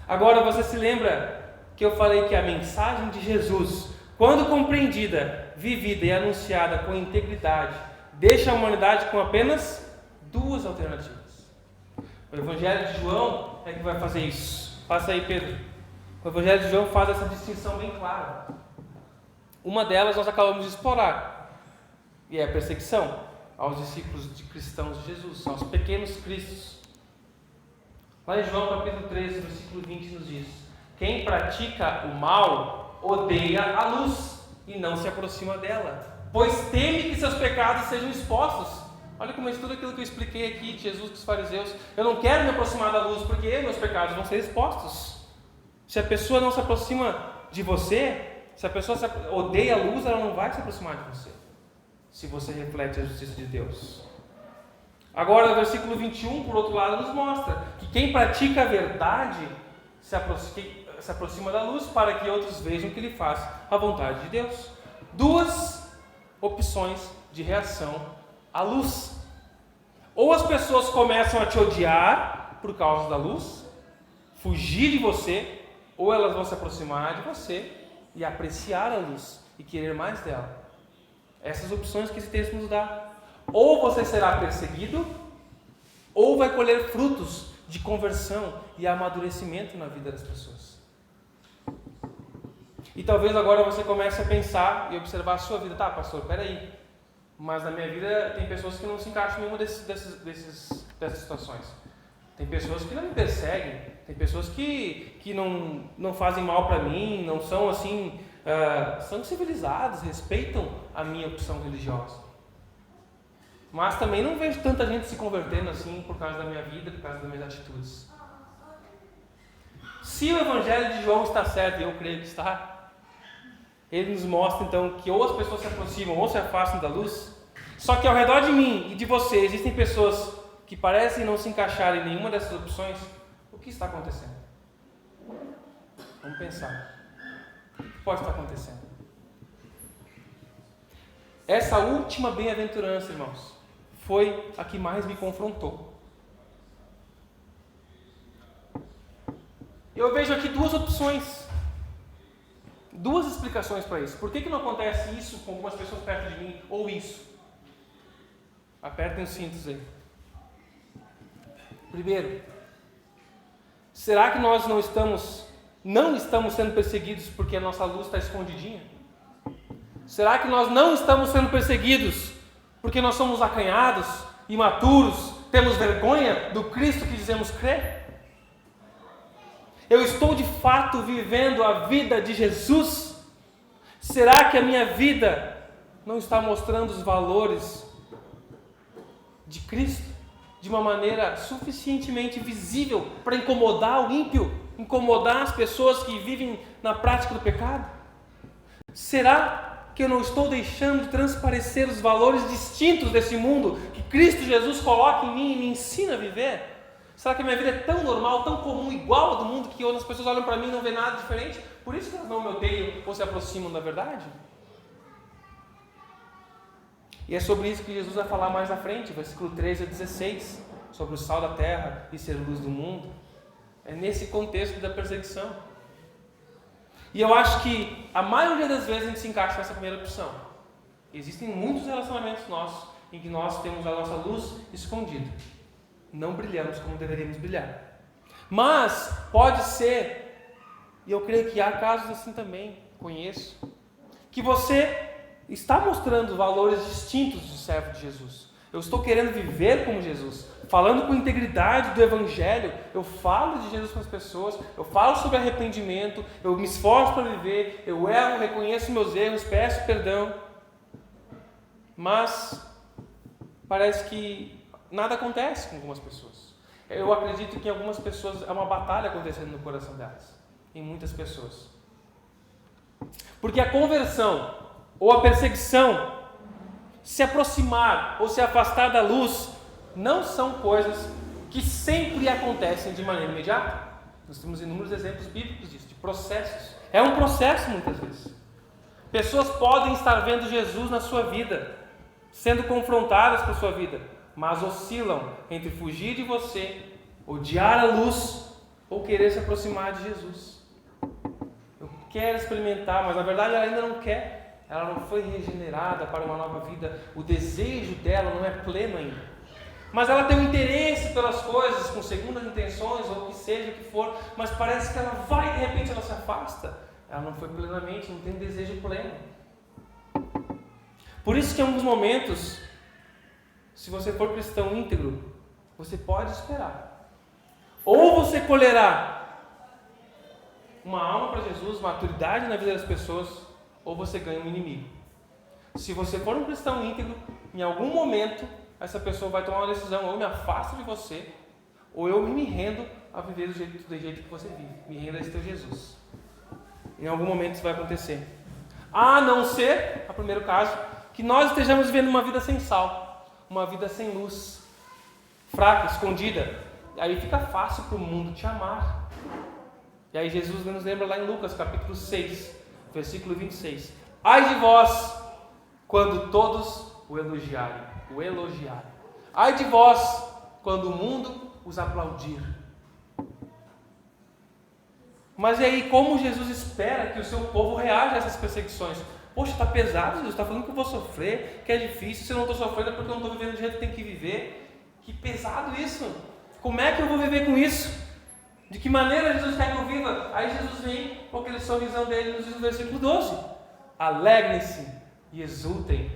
Agora você se lembra que eu falei que a mensagem de Jesus, quando compreendida, vivida e anunciada com integridade, deixa a humanidade com apenas duas alternativas. O Evangelho de João é que vai fazer isso. Passa aí, Pedro. O Evangelho de João faz essa distinção bem clara. Uma delas nós acabamos de explorar, e é a perseguição aos discípulos de cristãos de Jesus, aos pequenos cristos. Lá em João capítulo 13, versículo 20 nos diz: quem pratica o mal odeia a luz e não se aproxima dela, pois teme que seus pecados sejam expostos. Olha como é tudo aquilo que eu expliquei aqui de Jesus com os fariseus. Eu não quero me aproximar da luz porque meus pecados vão ser expostos. Se a pessoa não se aproxima de você, se a pessoa odeia a luz, ela não vai se aproximar de você, se você reflete a justiça de Deus. Agora, o versículo 21, por outro lado, nos mostra que quem pratica a verdade se aproxima da luz para que outros vejam que ele faz a vontade de Deus. Duas opções de reação à luz. Ou as pessoas começam a te odiar por causa da luz, fugir de você, ou elas vão se aproximar de você e apreciar a luz e querer mais dela. Essas opções que esse texto nos dá. Ou você será perseguido, ou vai colher frutos de conversão e amadurecimento na vida das pessoas. E talvez agora você comece a pensar e observar a sua vida. Tá, pastor, peraí, mas na minha vida tem pessoas que não se encaixam em nenhuma dessas situações. Tem pessoas que não me perseguem, tem pessoas que não fazem mal para mim, não são assim, são civilizados, respeitam a minha opção religiosa. Mas também não vejo tanta gente se convertendo assim por causa da minha vida, por causa das minhas atitudes. Se o Evangelho de João está certo, e eu creio que está, ele nos mostra então que ou as pessoas se aproximam ou se afastam da luz. Só que ao redor de mim e de você existem pessoas que parecem não se encaixar em nenhuma dessas opções. O que está acontecendo? Vamos pensar. O que pode estar acontecendo? Essa última bem-aventurança, irmãos, foi a que mais me confrontou. Eu vejo aqui duas opções, duas explicações para isso. Por que não acontece isso com algumas pessoas perto de mim, ou isso? Apertem os cintos aí. Primeiro, será que nós não estamos sendo perseguidos porque a nossa luz está escondidinha? Será que nós não estamos sendo perseguidos porque nós somos acanhados, imaturos, temos vergonha do Cristo que dizemos crer? Eu estou de fato vivendo a vida de Jesus? Será que a minha vida não está mostrando os valores de Cristo? de uma maneira suficientemente visível para incomodar o ímpio, incomodar as pessoas que vivem na prática do pecado? Será que eu não estou deixando de transparecer os valores distintos desse mundo que Cristo Jesus coloca em mim e me ensina a viver? Será que a minha vida é tão normal, tão comum, igual a do mundo, que outras pessoas olham para mim e não vê nada diferente? Por isso que elas não me odeiam ou se aproximam da verdade? E é sobre isso que Jesus vai falar mais à frente, versículo 13 a 16, sobre o sal da terra e ser luz do mundo. É nesse contexto da perseguição. E eu acho que a maioria das vezes a gente se encaixa nessa primeira opção. Existem muitos relacionamentos nossos em que nós temos a nossa luz escondida. Não brilhamos como deveríamos brilhar. Mas pode ser, e eu creio que há casos assim também, conheço, que você está mostrando valores distintos de servo de Jesus. Eu estou querendo viver como Jesus, falando com integridade do Evangelho. Eu falo de Jesus com as pessoas, eu falo sobre arrependimento, eu me esforço para viver, eu erro, reconheço meus erros, peço perdão. Mas parece que nada acontece com algumas pessoas. Eu acredito que em algumas pessoas há uma batalha acontecendo no coração delas, em muitas pessoas. Porque a conversão ou a perseguição, se aproximar ou se afastar da luz, não são coisas que sempre acontecem de maneira imediata. Nós temos inúmeros exemplos bíblicos disso, de processos. É um processo muitas vezes. Pessoas podem estar vendo Jesus na sua vida, sendo confrontadas com a sua vida, mas oscilam entre fugir de você, odiar a luz ou querer se aproximar de Jesus. Eu quero experimentar, mas na verdade ela ainda não quer. Ela não foi regenerada para uma nova vida. O desejo dela não é pleno ainda. Mas ela tem um interesse pelas coisas, com segundas intenções, ou o que seja, o que for. Mas parece que ela vai e de repente ela se afasta. Ela não foi plenamente, não tem um desejo pleno. Por isso que em alguns momentos, se você for cristão íntegro, você pode esperar. Ou você colherá uma alma para Jesus, maturidade na vida das pessoas, ou você ganha um inimigo. Se você for um cristão íntegro, em algum momento, essa pessoa vai tomar uma decisão: ou eu me afasto de você, ou eu me rendo a viver do jeito que você vive. Me rendo a esse teu Jesus. Em algum momento isso vai acontecer. A não ser, no primeiro caso, que nós estejamos vivendo uma vida sem sal, uma vida sem luz, fraca, escondida. E aí fica fácil para o mundo te amar. E aí Jesus nos lembra lá em Lucas capítulo 6, versículo 26. Ai de vós, quando todos o elogiarem. Ai de vós, quando o mundo os aplaudir. Mas e aí, como Jesus espera que o seu povo reaja a essas perseguições? Poxa, está pesado, Jesus, está falando que eu vou sofrer, que é difícil. Se eu não estou sofrendo é porque eu não estou vivendo do jeito que tem que viver. Que pesado isso. Como é que eu vou viver com isso? De que maneira Jesus quer que eu viva? Aí Jesus vem com aquele sorrisão dele, nos diz no versículo 12: alegrem-se e exultem,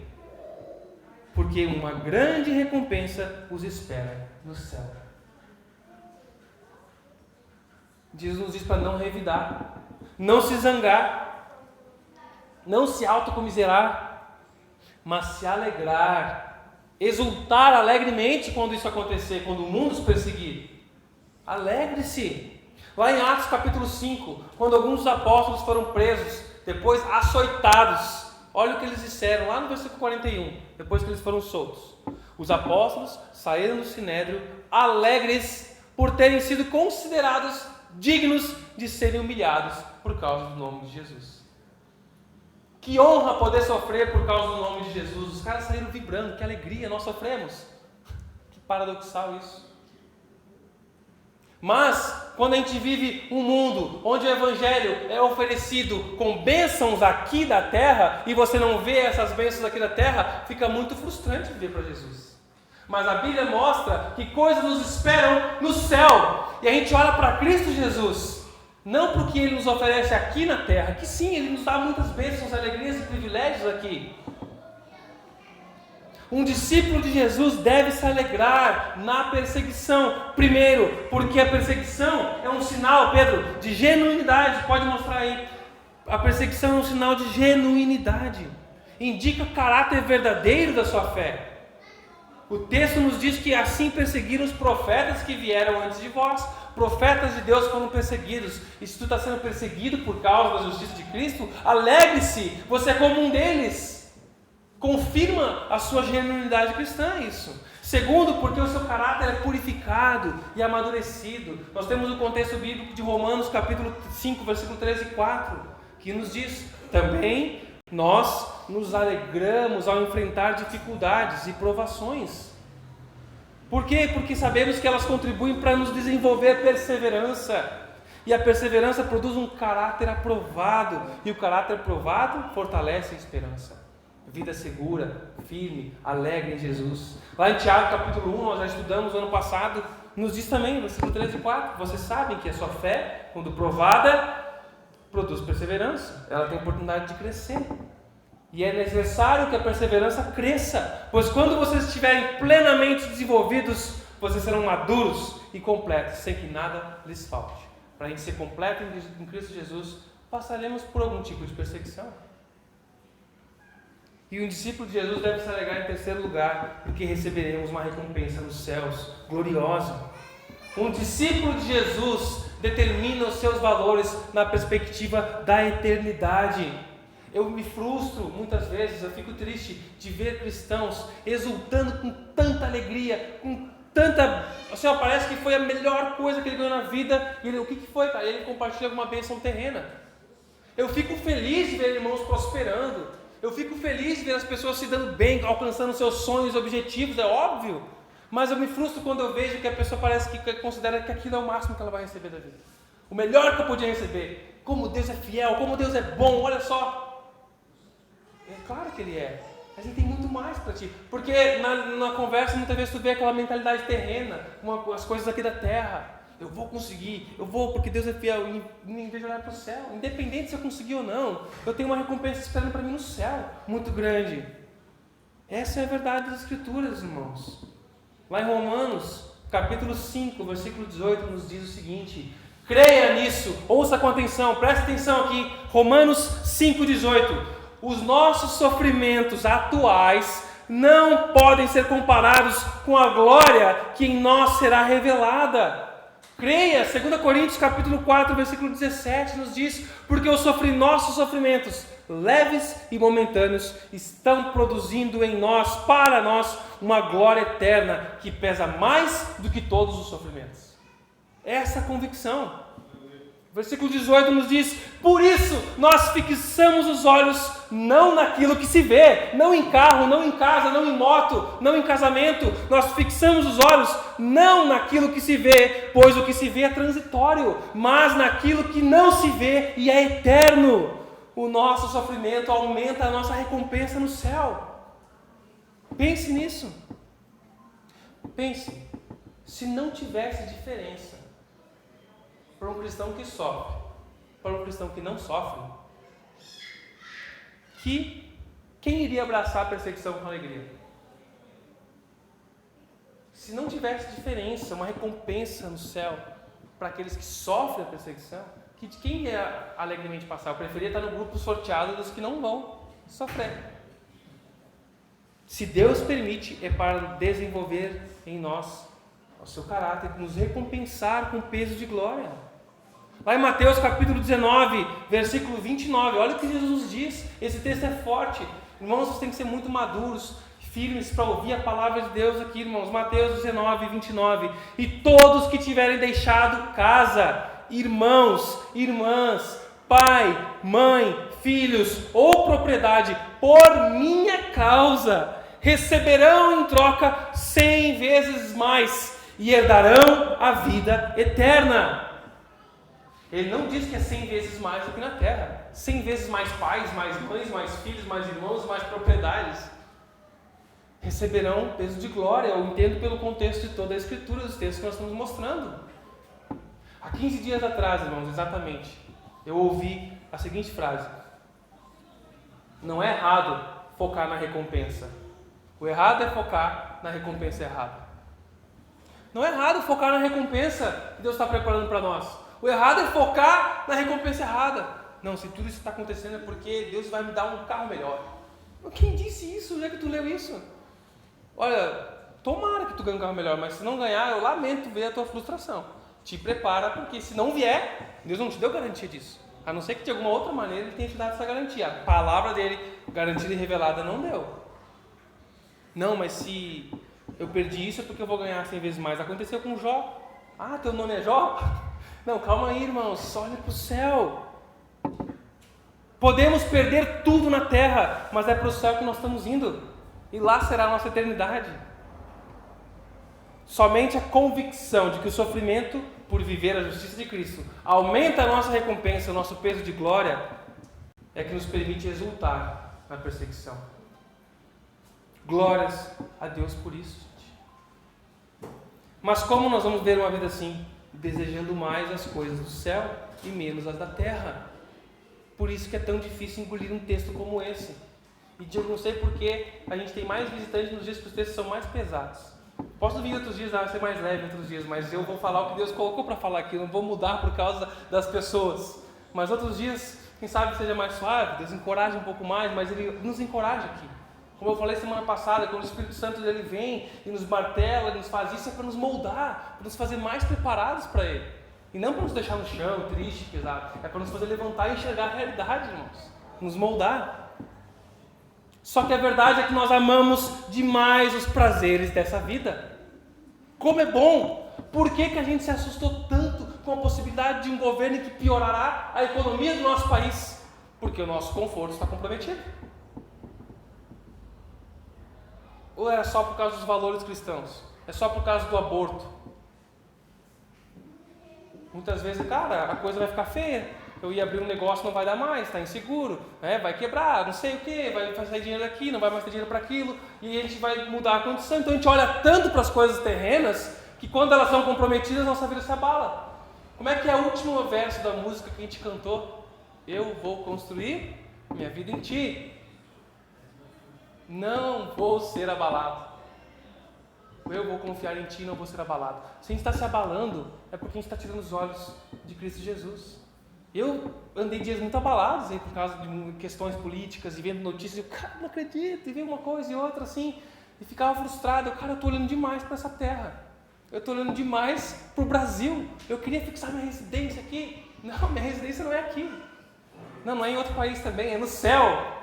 porque uma grande recompensa os espera no céu. Jesus nos diz para não revidar, não se zangar, não se autocomiserar, mas se alegrar, exultar alegremente quando isso acontecer, quando o mundo os perseguir. Alegre-se. Lá em Atos capítulo 5, quando alguns dos apóstolos foram presos, depois açoitados, olha o que eles disseram lá no versículo 41, depois que eles foram soltos. Os apóstolos saíram do sinédrio alegres por terem sido considerados dignos de serem humilhados por causa do nome de Jesus. Que honra poder sofrer por causa do nome de Jesus. Os caras saíram vibrando, que alegria, nós sofremos. Que paradoxal isso. Mas, quando a gente vive um mundo onde o Evangelho é oferecido com bênçãos aqui da terra, e você não vê essas bênçãos aqui da terra, fica muito frustrante viver para Jesus. Mas a Bíblia mostra que coisas nos esperam no céu, e a gente olha para Cristo Jesus, não para o que Ele nos oferece aqui na terra, que sim, Ele nos dá muitas bênçãos, alegrias e privilégios aqui. Um discípulo de Jesus deve se alegrar na perseguição. Primeiro, porque a perseguição é um sinal, Pedro, de genuinidade. Pode mostrar aí. A perseguição é um sinal de genuinidade. Indica o caráter verdadeiro da sua fé. O texto nos diz que assim perseguiram os profetas que vieram antes de vós. Profetas de Deus foram perseguidos. E se tu está sendo perseguido por causa da justiça de Cristo, alegre-se, você é como um deles. Confirma a sua genuinidade cristã isso. Segundo, porque o seu caráter é purificado e amadurecido. Nós temos o contexto bíblico de Romanos capítulo 5, versículo 13 e 4, que nos diz: também nós nos alegramos ao enfrentar dificuldades e provações. Por quê? Porque sabemos que elas contribuem para nos desenvolver perseverança. E a perseverança produz um caráter aprovado. E o caráter aprovado fortalece a esperança. Vida segura, firme, alegre em Jesus. Lá em Tiago capítulo 1, nós já estudamos no ano passado, nos diz também, versículo 13 e 4, vocês sabem que a sua fé, quando provada, produz perseverança. Ela tem oportunidade de crescer. E é necessário que a perseverança cresça, pois quando vocês estiverem plenamente desenvolvidos, vocês serão maduros e completos, sem que nada lhes falte. Para a gente ser completo em Cristo Jesus, passaremos por algum tipo de perseguição. E um discípulo de Jesus deve se alegrar em terceiro lugar, porque receberemos uma recompensa nos céus gloriosa. Um discípulo de Jesus determina os seus valores na perspectiva da eternidade. Eu me frustro muitas vezes, eu fico triste de ver cristãos exultando com tanta alegria, com tanta... Assim, parece que foi a melhor coisa que ele ganhou na vida. E ele, o que foi, cara? Ele compartilha alguma bênção terrena. Eu fico feliz de ver irmãos prosperando. Eu fico feliz de ver as pessoas se dando bem, alcançando seus sonhos e objetivos, é óbvio. Mas eu me frustro quando eu vejo que a pessoa parece que considera que aquilo é o máximo que ela vai receber da vida. O melhor que eu podia receber. Como Deus é fiel, como Deus é bom, olha só. É claro que Ele é. Mas Ele tem muito mais para ti. Porque na conversa muitas vezes tu vê aquela mentalidade terrena, as coisas aqui da terra. Eu vou conseguir, eu vou porque Deus é fiel, em vez de olhar para o céu, independente se eu conseguir ou não, eu tenho uma recompensa esperando para mim no céu, muito grande. Essa é a verdade das Escrituras, irmãos. Lá em Romanos, capítulo 5, versículo 18, nos diz o seguinte: creia nisso, ouça com atenção, preste atenção aqui, Romanos 5, 18. Os nossos sofrimentos atuais não podem ser comparados com a glória que em nós será revelada. Creia, 2 Coríntios capítulo 4, versículo 17 nos diz: porque nossos sofrimentos leves e momentâneos estão produzindo em nós, para nós, uma glória eterna que pesa mais do que todos os sofrimentos. Essa é a convicção. Versículo 18 nos diz: por isso nós fixamos os olhos não naquilo que se vê, não em carro, não em casa, não em moto, não em casamento. Nós fixamos os olhos não naquilo que se vê, pois o que se vê é transitório, mas naquilo que não se vê e é eterno. O nosso sofrimento aumenta a nossa recompensa no céu. Pense nisso. Pense, se não tivesse diferença para um cristão que sofre, para um cristão que não sofre, quem iria abraçar a perseguição com alegria? Se não tivesse diferença, uma recompensa no céu para aqueles que sofrem a perseguição, quem ia alegremente passar? Eu preferia estar no grupo sorteado dos que não vão sofrer. Se Deus permite, é para desenvolver em nós o seu caráter, nos recompensar com peso de glória. Lá em Mateus capítulo 19, versículo 29, olha o que Jesus diz. Esse texto é forte. Irmãos, vocês têm que ser muito maduros, firmes para ouvir a palavra de Deus aqui, irmãos. Mateus 19, 29. E todos que tiverem deixado casa, irmãos, irmãs, pai, mãe, filhos ou propriedade, por minha causa, receberão em troca 100 vezes mais e herdarão a vida eterna. Ele não diz que é 100 vezes mais do que na terra. 100 vezes mais pais, mais mães, mais filhos, mais irmãos, mais propriedades. Receberão peso de glória. Eu entendo pelo contexto de toda a Escritura, dos textos que nós estamos mostrando. Há 15 dias atrás, irmãos, exatamente, eu ouvi a seguinte frase: não é errado focar na recompensa. O errado é focar na recompensa errada. Não é errado focar na recompensa que Deus está preparando para nós. O errado é focar na recompensa errada. Não, se tudo isso está acontecendo é porque Deus vai me dar um carro melhor. Quem disse isso? Onde é que tu leu isso? Olha, tomara que tu ganhe um carro melhor, mas se não ganhar, eu lamento ver a tua frustração. Te prepara, porque se não vier, Deus não te deu garantia disso. A não ser que de alguma outra maneira Ele tenha te dado essa garantia. A palavra dele, garantida e revelada, não deu. Não, mas se eu perdi isso é porque eu vou ganhar 100 vezes mais. Aconteceu com Jó. Ah, teu nome é Jó? Não, calma aí, irmãos, olha para o céu. Podemos perder tudo na terra, mas é para o céu que nós estamos indo. E lá será a nossa eternidade. Somente a convicção de que o sofrimento por viver a justiça de Cristo aumenta a nossa recompensa, o nosso peso de glória, é que nos permite exultar na perseguição. Glórias a Deus por isso, gente. Mas como nós vamos ver uma vida assim? Desejando mais as coisas do céu e menos as da terra. Por isso que é tão difícil engolir um texto como esse. E eu não sei porque a gente tem mais visitantes nos dias que os textos são mais pesados. Posso vir outros dias, vai ser mais leve outros dias, mas eu vou falar o que Deus colocou para falar aqui, não vou mudar por causa das pessoas. Mas outros dias, quem sabe seja mais suave, Deus encoraja um pouco mais, mas Ele nos encoraja aqui. Como eu falei semana passada, quando o Espírito Santo ele vem e nos martela, nos faz isso, é para nos moldar, para nos fazer mais preparados para Ele. E não para nos deixar no chão, triste, pesado. É para nos fazer levantar e enxergar a realidade, irmãos. Nos moldar. Só que a verdade é que nós amamos demais os prazeres dessa vida. Como é bom! Por que a gente se assustou tanto com a possibilidade de um governo que piorará a economia do nosso país? Porque o nosso conforto está comprometido. Ou é só por causa dos valores cristãos? É só por causa do aborto? Muitas vezes, cara, a coisa vai ficar feia. Eu ia abrir um negócio, não vai dar mais, está inseguro, vai quebrar, não sei o que, vai sair dinheiro daqui, não vai mais ter dinheiro para aquilo, e a gente vai mudar a condição. Então a gente olha tanto para as coisas terrenas, que quando elas são comprometidas, nossa vida se abala. Como é que é o último verso da música que a gente cantou? Eu vou construir minha vida em ti. Não vou ser abalado. Eu vou confiar em ti e não vou ser abalado. Se a gente está se abalando, é porque a gente está tirando os olhos de Cristo Jesus. Eu andei dias muito abalados aí por causa de questões políticas e vendo notícias. Eu, cara, não acredito, e vi uma coisa e outra assim. E ficava frustrado. Eu estou olhando demais para essa terra. Eu estou olhando demais para o Brasil. Eu queria fixar minha residência aqui. Não, minha residência não é aqui. Não é em outro país também, é no céu.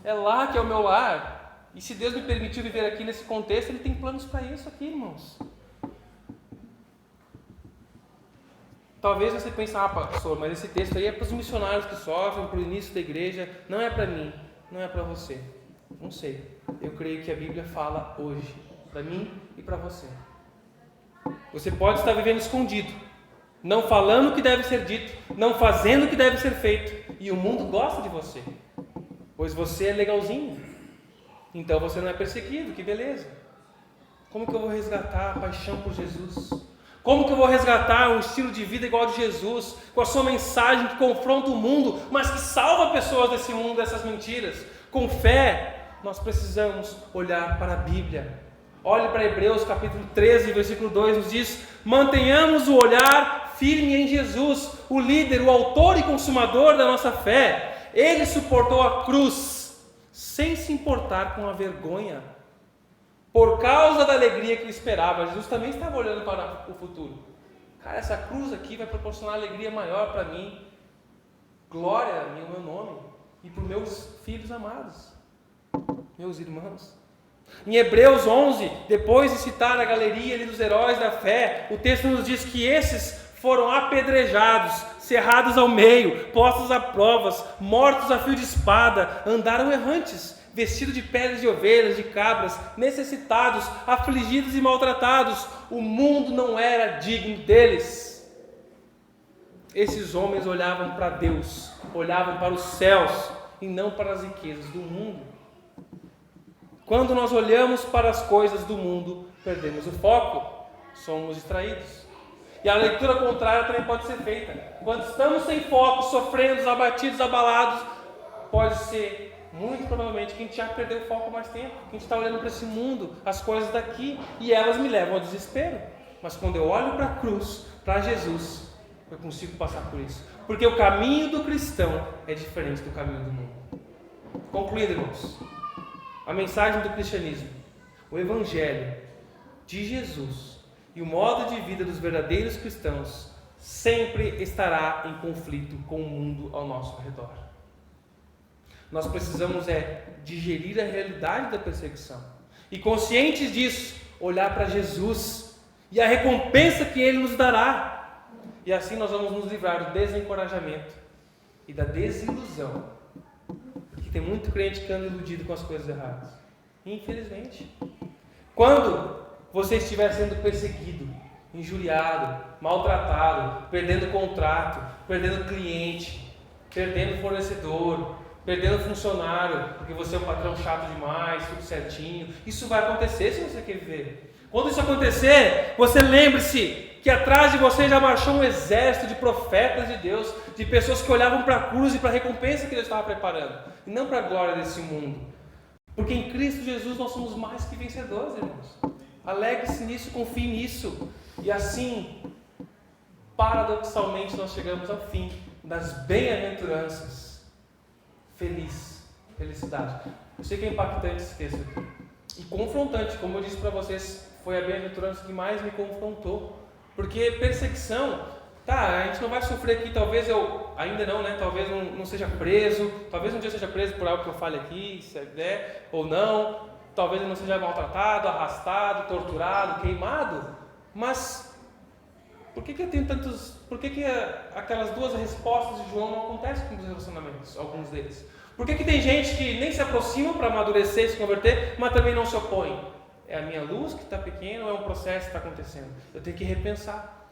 É lá que é o meu lar. E se Deus me permitiu viver aqui nesse contexto, Ele tem planos para isso aqui, irmãos. Talvez você pense, pastor, mas esse texto aí é para os missionários que sofrem, para o início da igreja. Não é para mim, não é para você. Não sei. Eu creio que a Bíblia fala hoje, para mim e para você. Você pode estar vivendo escondido, não falando o que deve ser dito, não fazendo o que deve ser feito. E o mundo gosta de você, pois você é legalzinho. Então você não é perseguido, que beleza. Como que eu vou resgatar a paixão por Jesus? Como que eu vou resgatar um estilo de vida igual ao de Jesus, com a sua mensagem que confronta o mundo, mas que salva pessoas desse mundo, dessas mentiras? Com fé, nós precisamos olhar para a Bíblia. Olhe para Hebreus capítulo 13, versículo 2, nos diz: mantenhamos o olhar firme em Jesus, o líder, o autor e consumador da nossa fé. Ele suportou a cruz, sem se importar com a vergonha, por causa da alegria que ele esperava. Jesus também estava olhando para o futuro. Cara, essa cruz aqui vai proporcionar alegria maior para mim, glória ao meu nome e para os meus filhos amados, meus irmãos. Em Hebreus 11, depois de citar a galeria ali dos heróis da fé, o texto nos diz que esses foram apedrejados, cerrados ao meio, postos a provas, mortos a fio de espada, andaram errantes, vestidos de peles de ovelhas, de cabras, necessitados, afligidos e maltratados. O mundo não era digno deles. Esses homens olhavam para Deus, olhavam para os céus e não para as riquezas do mundo. Quando nós olhamos para as coisas do mundo, perdemos o foco, somos distraídos. E a leitura contrária também pode ser feita. Quando estamos sem foco, sofrendo, abatidos, abalados, pode ser muito provavelmente que a gente já perdeu o foco há mais tempo, que a gente está olhando para esse mundo, as coisas daqui, e elas me levam ao desespero. Mas quando eu olho para a cruz, para Jesus, eu consigo passar por isso. Porque o caminho do cristão é diferente do caminho do mundo. Concluindo, irmãos, a mensagem do cristianismo. o Evangelho de Jesus e o modo de vida dos verdadeiros cristãos sempre estará em conflito com o mundo ao nosso redor. Nós precisamos digerir a realidade da perseguição e, conscientes disso, olhar para Jesus e a recompensa que Ele nos dará. E assim nós vamos nos livrar do desencorajamento e da desilusão, porque tem muito crente que anda iludido com as coisas erradas. Infelizmente. Quando você estiver sendo perseguido, injuriado, maltratado, perdendo contrato, perdendo cliente, perdendo fornecedor, perdendo funcionário, porque você é um patrão chato demais, tudo certinho, isso vai acontecer se você quer viver. Quando isso acontecer, você lembre-se que atrás de você já marchou um exército de profetas de Deus, de pessoas que olhavam para a cruz e para a recompensa que Deus estava preparando, e não para a glória desse mundo. Porque em Cristo Jesus nós somos mais que vencedores, irmãos. Alegre-se nisso, confie nisso. E assim, paradoxalmente, nós chegamos ao fim das bem-aventuranças. Felicidade. Eu sei que é impactante esse texto aqui. E confrontante, como eu disse para vocês, foi a bem-aventurança que mais me confrontou. Porque perseguição, a gente não vai sofrer aqui, talvez ainda não, né? Talvez não seja preso, talvez um dia seja preso por algo que eu fale aqui, se der, ou não. Talvez ele não seja maltratado, arrastado, torturado, queimado. Mas por que eu tenho tantos... Por que aquelas duas respostas de João não acontecem com os relacionamentos, alguns deles? Por que tem gente que nem se aproxima para amadurecer e se converter, mas também não se opõe? É a minha luz que está pequena ou é um processo que está acontecendo? Eu tenho que repensar.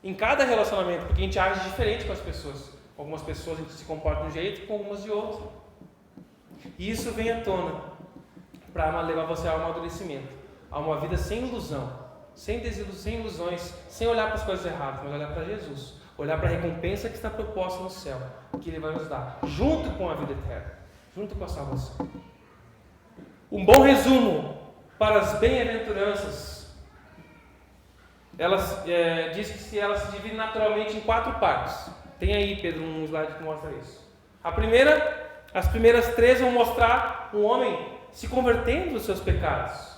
Em cada relacionamento, porque a gente age diferente com as pessoas. Algumas pessoas a gente se comporta de um jeito, com algumas de outro. E isso vem à tona para levar você ao amadurecimento, a uma vida sem ilusão, sem ilusões, sem olhar para as coisas erradas, mas olhar para Jesus, olhar para a recompensa que está proposta no céu, que Ele vai nos dar, junto com a vida eterna, junto com a salvação. Um bom resumo para as bem-aventuranças, diz que elas se dividem naturalmente em 4 partes. Tem aí, Pedro, um slide que mostra isso. As primeiras 3 vão mostrar um homem se convertendo dos seus pecados.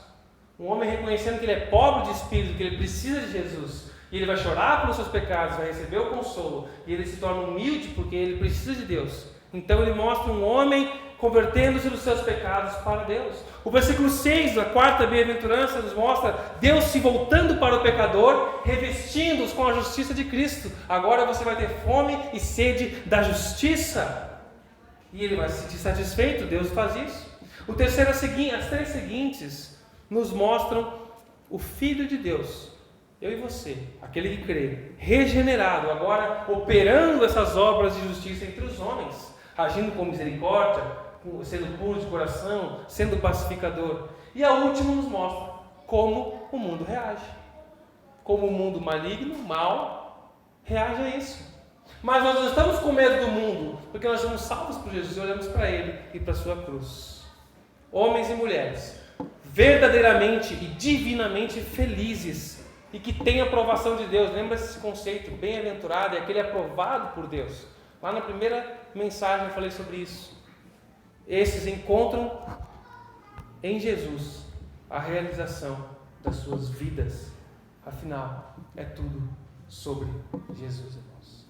Um homem reconhecendo que ele é pobre de espírito, que ele precisa de Jesus. E ele vai chorar pelos seus pecados, vai receber o consolo. E ele se torna humilde porque ele precisa de Deus. Então ele mostra um homem convertendo-se dos seus pecados para Deus. O versículo 6, a 4ª bem-aventurança, nos mostra Deus se voltando para o pecador, revestindo-os com a justiça de Cristo. Agora você vai ter fome e sede da justiça. E ele vai se sentir satisfeito, Deus faz isso. O terceiro, as 3 seguintes nos mostram o Filho de Deus, eu e você, aquele que crê, regenerado, agora operando essas obras de justiça entre os homens, agindo com misericórdia, sendo puro de coração, sendo pacificador. E a última nos mostra como o mundo reage, como o mundo maligno, mau, reage a isso. Mas nós não estamos com medo do mundo, porque nós somos salvos por Jesus e olhamos para Ele e para a sua cruz. Homens e mulheres, verdadeiramente e divinamente felizes e que têm a aprovação de Deus. Lembra esse conceito? Bem-aventurado é aquele aprovado por Deus. Lá na primeira mensagem eu falei sobre isso. Esses encontram em Jesus a realização das suas vidas. Afinal, é tudo sobre Jesus, irmãos.